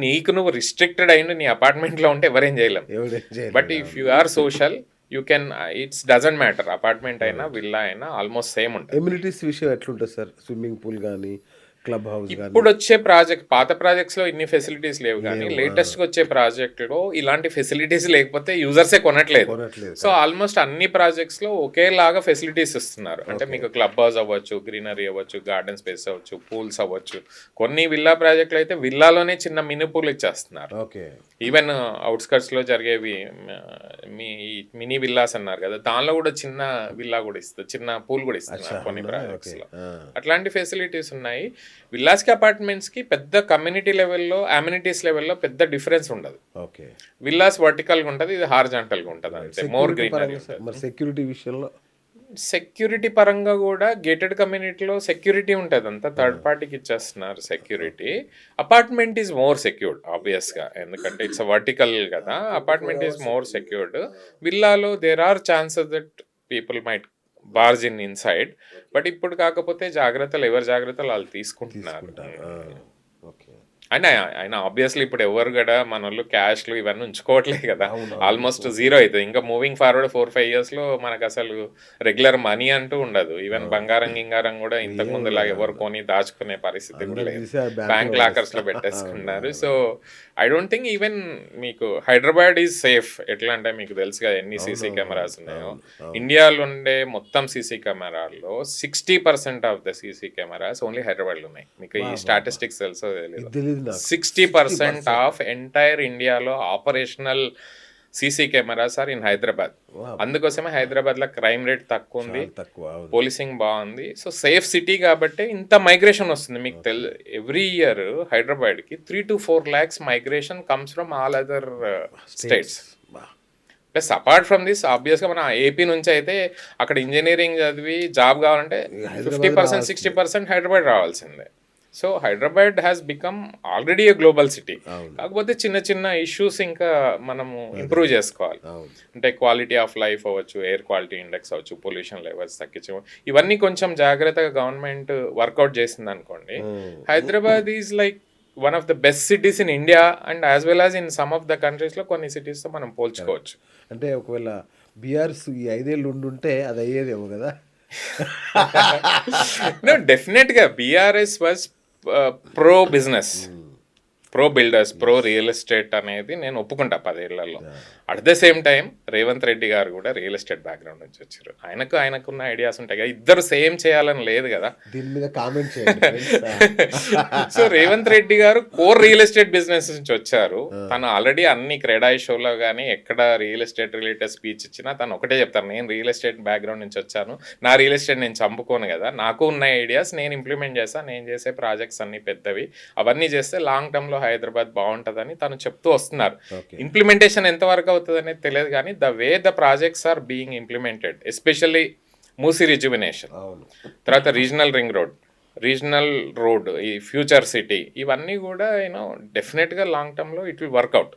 నీకు నువ్వు రిస్ట్రిక్టెడ్ అయ్యిండు నీ అపార్ట్మెంట్లో ఉంటే ఎవరేం చేయలేం. ఎవడేం చేయలేడు. But if you are social you can, it's doesn't matter apartment అయినా విల్లా అయినా ఆల్మోస్ట్ సేమ్ ఉంటుంది. ఎమ్యూనిటీస్ విషయం ఎట్లుంటుంది సార్? స్విమ్మింగ్ పూల్ కానీ క్లబ్ హౌస్ కానీ ఇప్పుడు వచ్చే ప్రాజెక్ట్, పాత ప్రాజెక్ట్స్ లో ఇన్ని ఫెసిలిటీస్ లేవు కానీ లేటెస్ట్ గా వచ్చే ప్రాజెక్ట్ లో ఇలాంటి ఫెసిలిటీస్ లేకపోతే యూజర్సే కొనట్లేదు. సో ఆల్మోస్ట్ అన్ని ప్రాజెక్ట్స్ లో ఒకేలాగా ఫెసిలిటీస్ ఇస్తున్నారు. అంటే మీకు క్లబ్ హౌస్ అవ్వచ్చు, గ్రీనరీ అవ్వచ్చు, గార్డెన్ స్పేస్ అవ్వచ్చు, పూల్స్ అవ్వచ్చు. కొన్ని విల్లా ప్రాజెక్టులు అయితే విల్లాలోనే చిన్న మినీ పూల్ ఇచ్చేస్తున్నారు. ఓకే. ఈవెన్ అవుట్స్కట్స్ లో జరిగేవి మీ మినీ విల్లాస్ అన్నారు కదా, దానిలో కూడా చిన్న విల్లా కూడా ఇస్తారు, చిన్న పూల్ కూడా ఇస్తున్నారు కొన్ని ప్రాజెక్ట్స్ లో. అట్లాంటి ఫెసిలిటీస్ ఉన్నాయి. విల్లాస్ కి అపార్ట్మెంట్స్ కి పెద్ద కమ్యూనిటీ లెవెల్లో, అమ్యూనిటీస్ లెవెల్లో పెద్ద డిఫరెన్స్ ఉండదు. ఓకే. విల్లాస్ వర్టికల్ గా ఉంటుంది, ఇది హారిజాంటల్ గా ఉంటుంది అంతే. More greenery. మరి సెక్యూరిటీ విషయంలో? సెక్యూరిటీ పరంగా కూడా గేటెడ్ కమ్యూనిటీలో సెక్యూరిటీ ఉంటుంది, అంతా థర్డ్ పార్టీకి ఇచ్చేస్తున్నారు security. Apartment is more secured ఆబ్వియస్గా, ఎందుకంటే ఇట్స్ వర్టికల్ కదా. Apartment is more secured. విల్లాలో there are chances that people might barge in inside. But ఇప్పుడు కాకపోతే జాగ్రత్తలు, ఎవరి జాగ్రత్తలు వాళ్ళు తీసుకుంటున్నారు. ఆయన ఆబ్వియస్లీ ఇప్పుడు ఎవరు కూడా మన వాళ్ళు క్యాష్లు ఇవన్నీ ఉంచుకోవట్లేదు కదా, ఆల్మోస్ట్ జీరో అవుతుంది. ఇంకా మూవింగ్ ఫార్వర్డ్ 4-5 yearsలో మనకు అసలు రెగ్యులర్ మనీ అంటూ ఉండదు. ఈవెన్ బంగారం గింగారం కూడా ఇంతకు ముందు లాగా ఎవరు కొని దాచుకునే పరిస్థితి కూడా లేదు, బ్యాంక్ లాకర్స్ లో పెట్టేసుకున్నారు. So I don't think even మీకు హైదరాబాద్ ఈజ్ సేఫ్. ఎట్లా అంటే మీకు తెలుసు కదా ఎన్ని సీసీ కెమెరాస్ ఉన్నాయో. ఇండియాలో ఉండే మొత్తం సీసీ కెమెరాల్లో 60% of the CC cameras only హైదరాబాద్లో ఉన్నాయి. మీకు ఈ స్టాటిస్టిక్స్ తెలుసో తెలియదు. 60% ఆఫ్ ఎంటైర్ ఇండియాలో operational CC cameras are in Hyderabad. అందుకోసమే హైదరాబాద్ లో క్రైమ్ రేట్ తక్కువ ఉంది, పోలీసింగ్ బాగుంది. సో సేఫ్ సిటీ కాబట్టి ఇంత మైగ్రేషన్ వస్తుంది. మీకు ఎవ్రీ ఇయర్ హైదరాబాద్ కి 3 to 4 lakhs migration comes from all other states. Plus apart from this ఆబ్వియస్గా మన ఏపీ నుంచి అయితే అక్కడ ఇంజనీరింగ్ చదివి జాబ్ కావాలంటే 50%, 60% హైదరాబాద్ రావాల్సిందే. So Hyderabad has become already a global city. కాకపోతే చిన్న చిన్న ఇష్యూస్ ఇంకా మనము ఇంప్రూవ్ చేసుకోవాలి. అంటే క్వాలిటీ ఆఫ్ లైఫ్ అవ్వచ్చు, ఎయిర్ క్వాలిటీ ఇండెక్స్ అవ్వచ్చు, పొల్యూషన్ లెవెల్స్ తగ్గించడం, ఇవన్నీ కొంచెం జాగ్రత్తగా గవర్నమెంట్ వర్కౌట్ చేసింది అనుకోండి. Hyderabad is like one of the best cities in India and as well as in some of the కంట్రీస్లో కొన్ని సిటీస్తో మనం పోల్చుకోవచ్చు. అంటే ఒకవేళ బీఆర్ఎస్ ఈ 5 ఏళ్ళు ఉండుంటే అది అయ్యేదేమో కదా. డెఫినెట్గా BRS was pro business, pro builders, pro real estate అనేది నేను ఒప్పుకుంటా 10 ఏళ్లలో. At the same time Revanth Reddy గారు కూడా రియల్ ఎస్టేట్ బ్యాక్గ్రౌండ్ నుంచి వచ్చారు. ఆయనకున్న ఐడియాస్ ఉంటాయి కదా, ఇద్దరు సేమ్ చేయాలని లేదు కదా. దీని మీద కామెంట్ చేయండి. సో రేవంత్ రెడ్డి గారు కోర్ రియల్ ఎస్టేట్ బిజినెస్ నుంచి వచ్చారు. తను ఆల్రెడీ అన్ని క్రెడాయి షోలో కానీ ఎక్కడ రియల్ ఎస్టేట్ రిలేటెడ్ స్పీచ్ ఇచ్చినా తను ఒకటే చెప్తారు, నేను రియల్ ఎస్టేట్ బ్యాక్గ్రౌండ్ నుంచి వచ్చాను, నా రియల్ ఎస్టేట్ నేను చంపుకోను కదా, నాకు ఉన్న ఐడియాస్ నేను ఇంప్లిమెంట్ చేస్తాను, నేను చేసే ప్రాజెక్ట్స్ అన్ని పెద్దవి, అవన్నీ చేస్తే లాంగ్ టర్మ్లో హైదరాబాద్ బాగుంటుందని తను చెప్తూ వస్తున్నారు. ఇంప్లిమెంటేషన్ ఎంతవరకు అవుతుంది అనేది తెలియదు కానీ the way the projects are being implemented, especially Musi rejuvenation, తర్వాత regional ring road, regional road, ఈ ఫ్యూచర్ సిటీ, ఇవన్నీ కూడా యూనో డెఫినెట్గా లాంగ్ టర్మ్లో ఇట్ విల్ వర్కౌట్.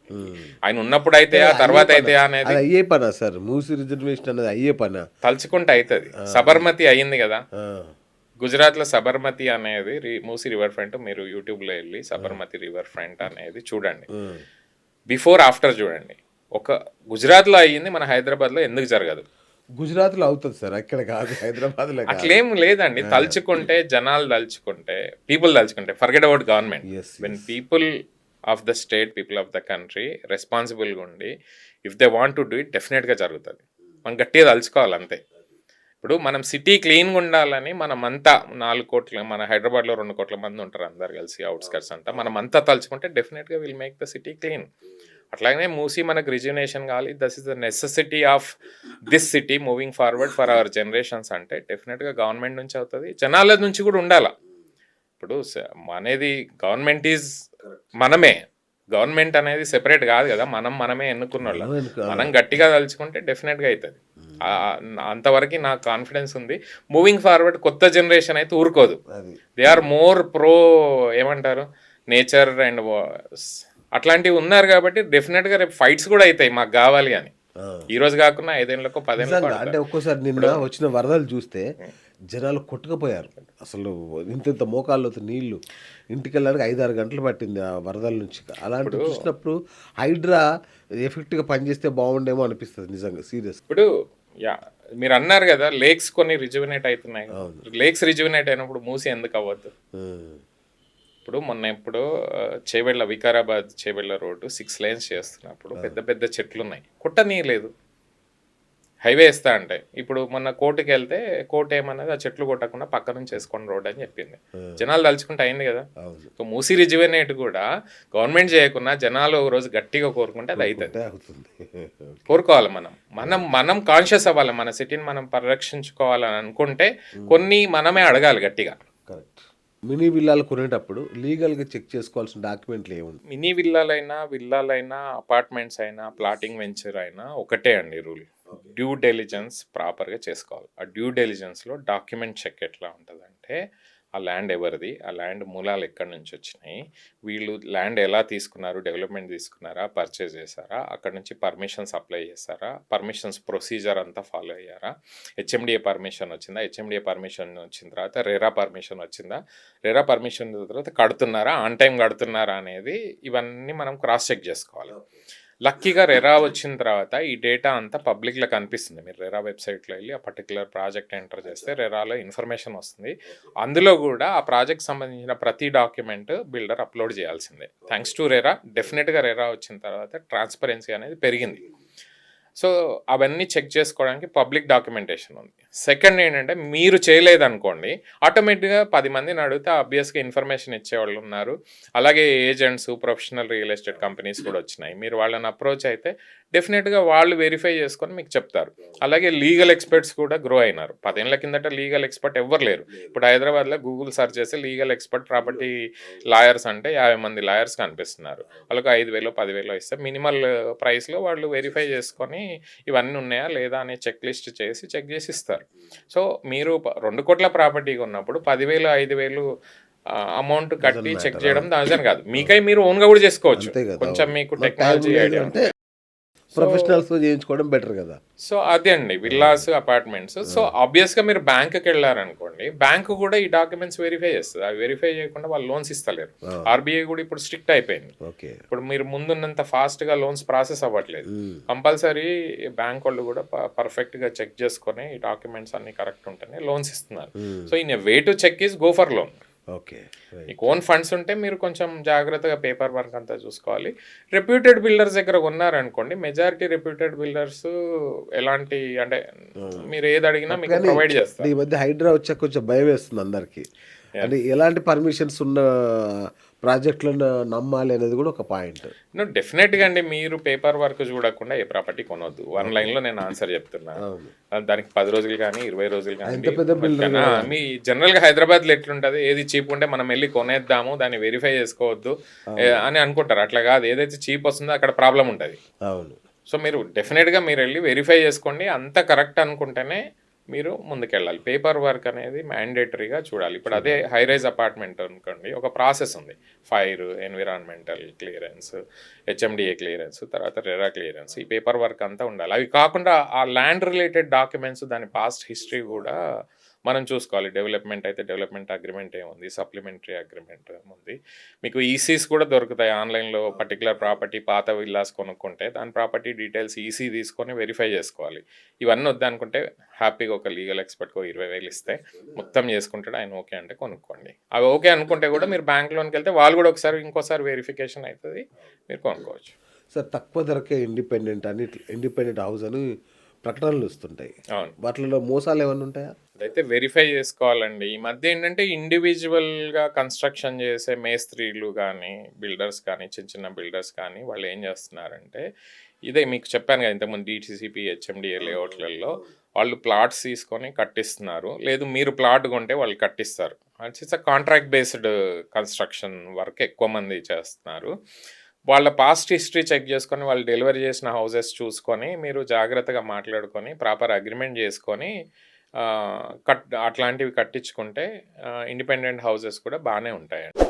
ఆయన ఉన్నప్పుడు అయితే ఆ తర్వాత అయితే అనేది అయ్యే పనా సార్? మూసీ రిజర్వేషన్ అనేది అయ్యే పనా? తలుచుకుంటే అవుతుంది. సబర్మతి అయ్యింది కదా, గుజరాత్లో సబర్మతి అనేది మూసీ రివర్ ఫ్రంట్, మీరు యూట్యూబ్లో వెళ్ళి సబర్మతి రివర్ ఫ్రంట్ అనేది చూడండి, బిఫోర్ ఆఫ్టర్ చూడండి. ఒక గుజరాత్లో అయ్యింది, మన హైదరాబాద్లో ఎందుకు జరగదు? గుజరాత్లో అవుతుంది సార్, అక్కడ కాదు, హైదరాబాద్లో. అట్లేం లేదండి, తలుచుకుంటే జనాలు తలుచుకుంటే, పీపుల్ తలుచుకుంటే, forget about government. When people of the state, people of the country రెస్పాన్సిబుల్గా ఉండి if they want to do it డెఫినెట్గా జరుగుతుంది. మనం గట్టిగా తలుచుకోవాలి అంతే. ఇప్పుడు మనం సిటీ క్లీన్గా ఉండాలని మనమంతా 4 కోట్ల, మన హైదరాబాద్లో 2 కోట్ల మంది ఉంటారు అందరు కలిసి, అవుట్స్కట్స్ అంతా, మనం అంతా తలుచుకుంటే డెఫినెట్గా will make the city clean. అట్లాగనే మూసీ మనకు రిజ్యునేషన్ కావాలి, this is the necessity of this city moving forward for our generations అంటే డెఫినెట్గా గవర్నమెంట్ నుంచి అవుతుంది, జనాల నుంచి కూడా ఉండాలి. ఇప్పుడు అనేది గవర్నమెంట్ ఈజ్ మనమే, గవర్నమెంట్ అనేది సెపరేట్ కాదు కదా, మనమే ఎన్నుకున్న వాళ్ళం. మనం గట్టిగా తలుచుకుంటే డెఫినెట్గా అవుతుంది. అంతవరకు నాకు కాన్ఫిడెన్స్ ఉంది. మూవింగ్ ఫార్వర్డ్ కొత్త జనరేషన్ అయితే ఊరుకోదు, దే ఆర్ మోర్ ప్రో, ఏమంటారు, నేచర్ అండ్ అట్లాంటివి ఉన్నారు కాబట్టి డెఫినెట్గా రేపు ఫైట్స్ కూడా అవుతాయి మాకు కావాలి అని. ఈ రోజు కాకుండా 5 ఏళ్లకో 10 ఏళ్ళకో. అంటే ఒక్కోసారి నిన్న వచ్చిన వరదలు చూస్తే జనాలు కొట్టుకుపోయారు అసలు. ఇంత మోకాళ్ళతో నీళ్లు, ఇంటికి వెళ్ళడానికి 5-6 గంటలు పట్టింది ఆ వరదల నుంచి. అలాంటి చూసినప్పుడు హైడ్రా ఎఫెక్ట్గా పనిచేస్తే బాగుండేమో అనిపిస్తుంది నిజంగా, సీరియస్. ఇప్పుడు మీరు అన్నారు కదా లేక్స్ కొన్ని రిజ్యువినేట్ అవుతున్నాయి. లేక్స్ రిజ్యువినేట్ అయినప్పుడు మూసి ఎందుకు అవ్వద్దు? ఇప్పుడు మొన్న చేవెళ్ళ వికారాబాద్ చేవెళ్ళ రోడ్డు 6 lanes చేస్తున్నప్పుడు పెద్ద పెద్ద చెట్లు ఉన్నాయి, కొట్టనీయలేదు. హైవే ఇస్తా అంటే ఇప్పుడు మొన్న కోర్టుకి వెళ్తే కోర్టు ఏమన్నది ఆ చెట్లు కొట్టకుండా పక్క నుంచి వేసుకోండి రోడ్ అని చెప్పింది. జనాలు తలుచుకుంటే అయింది కదా. సో మూసీ రిజ్యువనేట్ కూడా గవర్నమెంట్ చేయకుండా జనాలు ఒక రోజు గట్టిగా కోరుకుంటే అది అవుతుంది. కోరుకోవాలి. మనం కాన్షియస్ అవ్వాలి. మన సిటీని మనం పరిరక్షించుకోవాలని అనుకుంటే కొన్ని మనమే అడగాలి గట్టిగా. కరెక్ట్. మినీ విల్లాలు కొనేటప్పుడు లీగల్గా చెక్ చేసుకోవాల్సిన డాక్యుమెంట్లు ఏముంది? మినీ విల్లాలైనా అపార్ట్మెంట్స్ అయినా ప్లాటింగ్ వెంచర్ అయినా ఒకటే అండి రూల్. డ్యూ డెలిజెన్స్ ప్రాపర్గా చేసుకోవాలి. ఆ డ్యూ డెలిజెన్స్లో డాక్యుమెంట్ చెక్ ఎట్లా ఉంటుందంటే ఆ ల్యాండ్ ఎవరిది, ఆ ల్యాండ్ మూలాలు ఎక్కడి నుంచి వచ్చినాయి, వీళ్ళు ల్యాండ్ ఎలా తీసుకున్నారు, డెవలప్మెంట్ తీసుకున్నారా, పర్చేజ్ చేశారా, అక్కడ నుంచి పర్మిషన్స్ అప్లై చేశారా, పర్మిషన్స్ ప్రొసీజర్ అంతా ఫాలో అయ్యారా, హెచ్ఎండిఏ పర్మిషన్ వచ్చిందా, హెచ్ఎండిఏ పర్మిషన్ వచ్చిన తర్వాత రెరా పర్మిషన్ వచ్చిందా, రెరా పర్మిషన్ తర్వాత కడుతున్నారా, ఆన్ టైం కడుతున్నారా అనేది ఇవన్నీ మనం క్రాస్ చెక్ చేసుకోవాలి. లక్కీగా రెరా వచ్చిన తర్వాత ఈ డేటా అంతా పబ్లిక్లో కనిపిస్తుంది. మీరు రెరా వెబ్సైట్లో వెళ్ళి ఆ పర్టికులర్ ప్రాజెక్ట్ ఎంటర్ చేస్తే రెరాలో ఇన్ఫర్మేషన్ వస్తుంది. అందులో కూడా ఆ ప్రాజెక్ట్ సంబంధించిన ప్రతి డాక్యుమెంట్ బిల్డర్ అప్లోడ్ చేయాల్సిందే. థ్యాంక్స్ టు రెరా డెఫినెట్గా రెరా వచ్చిన తర్వాత ట్రాన్స్పరెన్సీ అనేది పెరిగింది. సో అవన్నీ చెక్ చేసుకోవడానికి పబ్లిక్ డాక్యుమెంటేషన్ ఉంది. సెకండ్ ఏంటంటే మీరు చేయలేదనుకోండి, ఆటోమేటిక్గా 10 మందిని అడిగితే ఆబ్వియస్గా ఇన్ఫర్మేషన్ ఇచ్చేవాళ్ళు ఉన్నారు. అలాగే agents, professional real estate companies కూడా వచ్చినాయి. మీరు వాళ్ళని అప్రోచ్ అయితే డెఫినెట్గా వాళ్ళు వెరిఫై చేసుకొని మీకు చెప్తారు. అలాగే లీగల్ ఎక్స్పర్ట్స్ కూడా గ్రో అయినారు. 10 ఏళ్ల కిందట లీగల్ ఎక్స్పర్ట్ ఎవ్వరు లేరు. ఇప్పుడు హైదరాబాద్లో గూగుల్ సెర్చ్ చేస్తే లీగల్ ఎక్స్పర్ట్ ప్రాపర్టీ లాయర్స్ అంటే 50 మంది లాయర్స్ కనిపిస్తున్నారు. వాళ్ళకి 5,000 10,000 ఇస్తే మినిమల్ ప్రైస్లో వాళ్ళు వెరిఫై చేసుకొని ఇవన్నీ ఉన్నాయా లేదా అనే చెక్ చెక్ చేసి ఇస్తారు. సో మీరు 2 కోట్ల ప్రాపర్టీ ఉన్నప్పుడు 10,000 5,000 అమౌంట్ కట్టి చెక్ చేయడం దాని కాదు. మీకై మీరు ఓన్గా కూడా చేసుకోవచ్చు. కొంచెం మీకు టెక్నాలజీ ఐడియా అంటే ప్రొఫెషనల్స్ చేయించుకోవడం బెటర్ కదా. సో అదే అండి విల్లాస్, అపార్ట్మెంట్స్. సో ఆబ్వియస్గా మీరు బ్యాంకుకి వెళ్ళారనుకోండి, బ్యాంకు కూడా ఈ డాక్యుమెంట్స్ వెరిఫై చేస్తుంది. అవి వెరిఫై చేయకుండా వాళ్ళు లోన్స్ ఇస్తలేరు. ఆర్బీఐ కూడా ఇప్పుడు స్ట్రిక్ట్ అయిపోయింది. ఇప్పుడు మీరు ముందున్నంత ఫాస్ట్గా లోన్స్ ప్రాసెస్ అవ్వట్లేదు. కంపల్సరీ బ్యాంక్ వాళ్ళు కూడా పర్ఫెక్ట్గా చెక్ చేసుకొని ఈ డాక్యుమెంట్స్ అన్ని కరెక్ట్ ఉంటేనే లోన్స్ ఇస్తున్నారు. So in way to check is go for loan. మీకు ఓన్ ఫండ్స్ ఉంటే మీరు కొంచెం జాగ్రత్తగా పేపర్ వర్క్ అంతా చూసుకోవాలి. రెప్యూటెడ్ బిల్డర్స్ దగ్గర ఉన్నారనుకోండి, మెజారిటీ రెప్యూటెడ్ బిల్డర్స్ ఎలాంటి అంటే మీరు ఏది అడిగినా మీకు ప్రొవైడ్ చేస్తారు. ఈ మధ్య హైడ్రా వచ్చాక కొంచెం భయం వేస్తుంది అందరికి. అంటే ఎలాంటి పర్మిషన్స్ ఉన్న ప్రాజెక్టులను నమ్మాలి అనేది కూడా ఒక పాయింట్. డెఫినెట్గా అండి మీరు పేపర్ వర్క్ చూడకుండా ఏ ప్రాపర్టీ కొనొద్దు. 1 లైన్లో నేను ఆన్సర్ చెప్తున్నాను. దానికి 10 రోజులు కానీ 20 రోజులు కానీ మీ జనరల్గా హైదరాబాద్లో ఎట్లుంటుంది, ఏది చీప్ ఉంటే మనం వెళ్ళి కొనేద్దాము, దాన్ని వెరిఫై చేసుకోవద్దు అని అనుకుంటారు. అట్లా కాదు, ఏదైతే చీప్ వస్తుందో అక్కడ ప్రాబ్లం ఉంటుంది. అవును. సో మీరు డెఫినెట్గా మీరు వెళ్ళి వెరిఫై చేసుకోండి. అంత కరెక్ట్ అనుకుంటేనే మీరు ముందుకెళ్ళాలి. పేపర్ వర్క్ అనేది మ్యాండేటరీగా చూడాలి. ఇప్పుడు అదే హైరైజ్ అపార్ట్మెంట్ అనుకోండి, ఒక ప్రాసెస్ ఉంది. Fire, environmental clearance, HMDA clearance, తర్వాత రెరా క్లియరెన్స్, ఈ పేపర్ వర్క్ అంతా ఉండాలి. అవి కాకుండా ఆ ల్యాండ్ రిలేటెడ్ డాక్యుమెంట్స్, దాని పాస్ట్ హిస్టరీ కూడా మనం చూసుకోవాలి. డెవలప్మెంట్ అయితే డెవలప్మెంట్ అగ్రిమెంట్ ఏముంది, సప్లిమెంటరీ అగ్రిమెంట్ ఏముంది, మీకు ఈసీస్ కూడా దొరుకుతాయి ఆన్లైన్లో. పర్టికులర్ ప్రాపర్టీ పాత విల్లాస్ కొనుక్కుంటే దాని ప్రాపర్టీ డీటెయిల్స్ ఈసీ తీసుకొని వెరిఫై చేసుకోవాలి. ఇవన్నీ వద్దనుకుంటే హ్యాపీగా ఒక లీగల్ ఎక్స్పర్ట్కి 20,000 ఇస్తే మొత్తం చేసుకుంటాడు, ఆయన ఓకే అంటే కొనుక్కోండి. అవి ఓకే అనుకుంటే కూడా మీరు బ్యాంక్ లోన్కి వెళ్తే వాళ్ళు కూడా ఇంకోసారి వెరిఫికేషన్ అవుతుంది, మీరు కొనుక్కోవచ్చు. సార్ తక్కువ ధరకే ఇండిపెండెంట్ హౌస్ అని ప్రకటనలు వస్తుంటాయి. అవును. వాటిలో మోసాలు ఏమైనా ఉంటాయా? అదైతే వెరిఫై చేసుకోవాలండి. ఈ మధ్య ఏంటంటే ఇండివిజువల్గా కన్స్ట్రక్షన్ చేసే మేస్త్రీలు కానీ, బిల్డర్స్ కానీ, చిన్న చిన్న బిల్డర్స్ కానీ వాళ్ళు ఏం చేస్తున్నారంటే, ఇదే మీకు చెప్పాను కదా ఇంతకుముందు డిటిసిపి, హెచ్ఎండిఏ లేఅవుట్లలో వాళ్ళు ప్లాట్స్ తీసుకొని కట్టిస్తున్నారు. లేదు మీరు ప్లాట్ కొంటే వాళ్ళు కట్టిస్తారు. It's contract based construction work ఎక్కువ మంది చేస్తున్నారు. వాళ్ళ పాస్ట్ హిస్టరీ చెక్ చేసుకొని వాళ్ళు డెలివరీ చేసిన హౌసెస్ చూసుకొని మీరు జాగ్రత్తగా మాట్లాడుకొని ప్రాపర్ అగ్రిమెంట్ చేసుకొని అట్లాంటివి కట్టించుకుంటే ఇండిపెండెంట్ హౌసెస్ కూడా బాగానే ఉంటాయండి.